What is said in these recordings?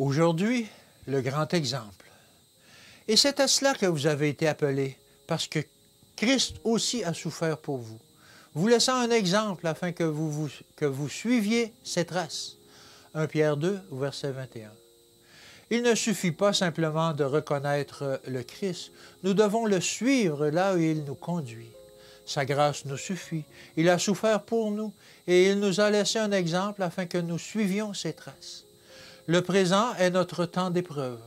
Aujourd'hui, le grand exemple. Et c'est à cela que vous avez été appelés, parce que Christ aussi a souffert pour vous, vous laissant un exemple afin que vous suiviez ses traces. 1 Pierre 2, verset 21. Il ne suffit pas simplement de reconnaître le Christ, nous devons le suivre là où il nous conduit. Sa grâce nous suffit, il a souffert pour nous et il nous a laissé un exemple afin que nous suivions ses traces. Le présent est notre temps d'épreuve.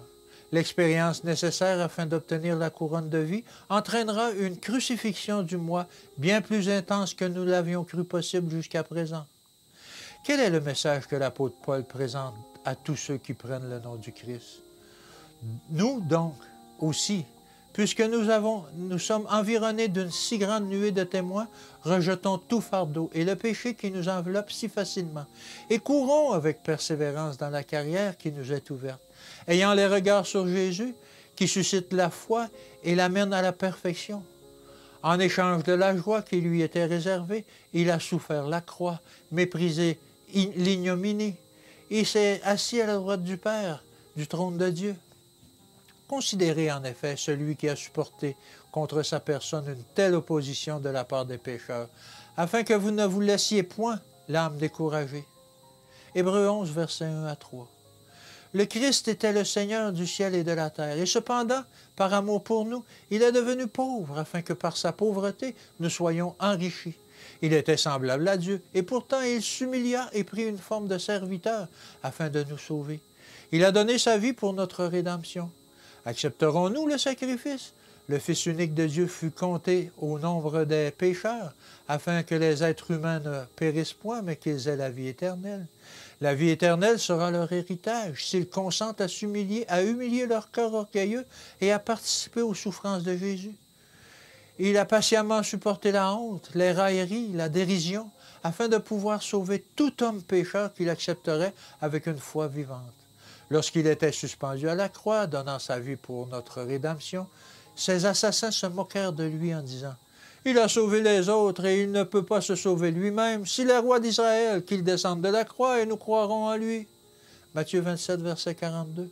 L'expérience nécessaire afin d'obtenir la couronne de vie entraînera une crucifixion du moi bien plus intense que nous l'avions cru possible jusqu'à présent. Quel est le message que l'apôtre Paul présente à tous ceux qui prennent le nom du Christ? Nous, donc, aussi, puisque nous sommes environnés d'une si grande nuée de témoins, rejetons tout fardeau et le péché qui nous enveloppe si facilement, et courons avec persévérance dans la carrière qui nous est ouverte, ayant les regards sur Jésus, qui suscite la foi et l'amène à la perfection. En échange de la joie qui lui était réservée, il a souffert la croix, méprisé l'ignominie. Il s'est assis à la droite du Père, du trône de Dieu. Considérez en effet celui qui a supporté contre sa personne une telle opposition de la part des pécheurs, afin que vous ne vous laissiez point l'âme découragée. Hébreux 11, versets 1 à 3. Le Christ était le Seigneur du ciel et de la terre, et cependant, par amour pour nous, il est devenu pauvre, afin que par sa pauvreté, nous soyons enrichis. Il était semblable à Dieu, et pourtant il s'humilia et prit une forme de serviteur, afin de nous sauver. Il a donné sa vie pour notre rédemption. Accepterons-nous le sacrifice? Le Fils unique de Dieu fut compté au nombre des pécheurs, afin que les êtres humains ne périssent point, mais qu'ils aient la vie éternelle. La vie éternelle sera leur héritage, s'ils consentent à humilier leur cœur orgueilleux et à participer aux souffrances de Jésus. Il a patiemment supporté la honte, les railleries, la dérision, afin de pouvoir sauver tout homme pécheur qu'il accepterait avec une foi vivante. Lorsqu'il était suspendu à la croix, donnant sa vie pour notre rédemption, ses assassins se moquèrent de lui en disant « Il a sauvé les autres et il ne peut pas se sauver lui-même. S'il est roi d'Israël, qu'il descende de la croix et nous croirons en lui. » Matthieu 27, verset 42.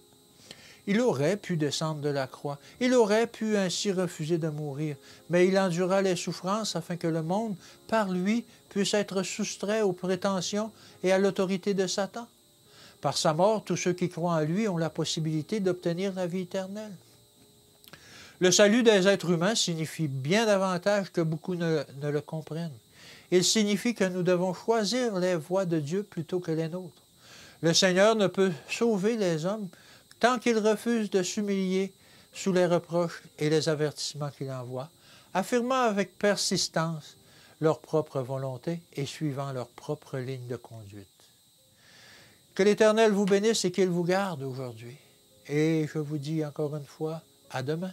Il aurait pu descendre de la croix, il aurait pu ainsi refuser de mourir, mais il endura les souffrances afin que le monde, par lui, puisse être soustrait aux prétentions et à l'autorité de Satan. Par sa mort, tous ceux qui croient en lui ont la possibilité d'obtenir la vie éternelle. Le salut des êtres humains signifie bien davantage que beaucoup ne le comprennent. Il signifie que nous devons choisir les voies de Dieu plutôt que les nôtres. Le Seigneur ne peut sauver les hommes tant qu'ils refusent de s'humilier sous les reproches et les avertissements qu'il envoie, affirmant avec persistance leur propre volonté et suivant leur propre ligne de conduite. Que l'Éternel vous bénisse et qu'il vous garde aujourd'hui. Et je vous dis encore une fois, à demain.